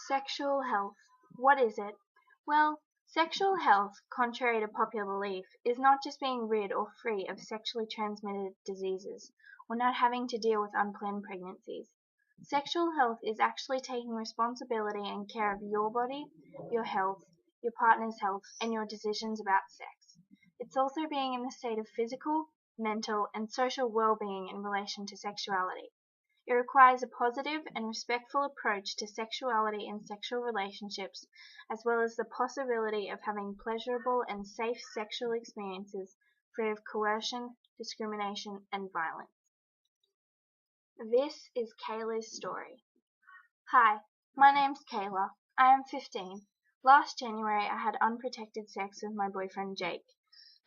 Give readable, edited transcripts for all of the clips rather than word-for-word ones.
Sexual health. What is it? Well, sexual health, contrary to popular belief, is not just being rid or free of sexually transmitted diseases, or not having to deal with unplanned pregnancies. Sexual health is actually taking responsibility and care of your body, your health, your partner's health, and your decisions about sex. It's also being in the state of physical, mental, and social well-being in relation to sexuality. It requires a positive and respectful approach to sexuality and sexual relationships, as well as the possibility of having pleasurable and safe sexual experiences free of coercion, discrimination, and violence. This is Kayla's story. Hi, my name's Kayla. I am 15. Last January I had unprotected sex with my boyfriend Jake.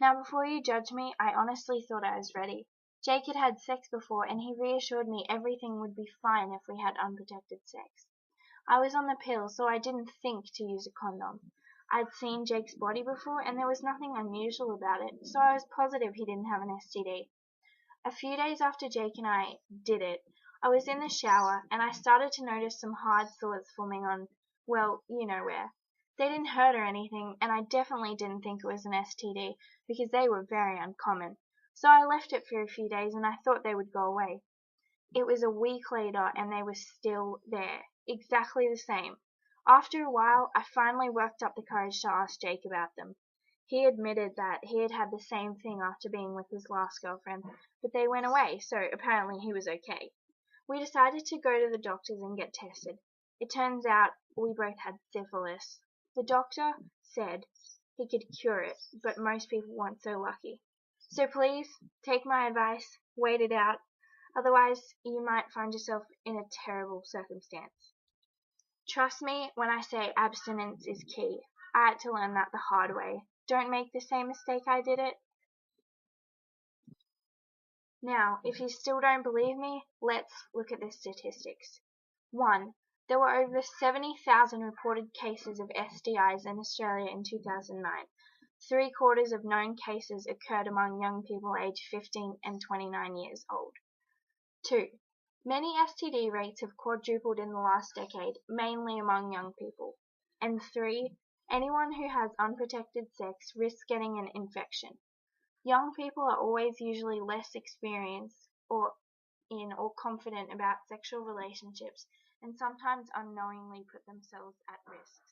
Now before you judge me, I honestly thought I was ready. Jake had had sex before and he reassured me everything would be fine if we had unprotected sex. I was on the pill, so I didn't think to use a condom. I'd seen Jake's body before and there was nothing unusual about it, so I was positive he didn't have an STD. A few days after Jake and I did it, I was in the shower and I started to notice some hard sores forming on, well, you know where. They didn't hurt or anything, and I definitely didn't think it was an STD because they were very uncommon. So I left it for a few days and I thought they would go away. It was a week later and they were still there, exactly the same. After a while, I finally worked up the courage to ask Jake about them. He admitted that he had had the same thing after being with his last girlfriend, but they went away, so apparently he was okay. We decided to go to the doctors and get tested. It turns out we both had syphilis. The doctor said he could cure it, but most people weren't so lucky. So please, take my advice, wait it out, otherwise you might find yourself in a terrible circumstance. Trust me when I say abstinence is key. I had to learn that the hard way. Don't make the same mistake I did it. Now, if you still don't believe me, let's look at the statistics. 1. There were over 70,000 reported cases of STIs in Australia in 2009. 3/4 of known cases occurred among young people aged 15 and 29 years old. 2. Many STD rates have quadrupled in the last decade, mainly among young people. And 3. Anyone who has unprotected sex risks getting an infection. Young people are always usually less experienced or confident about sexual relationships and sometimes unknowingly put themselves at risk.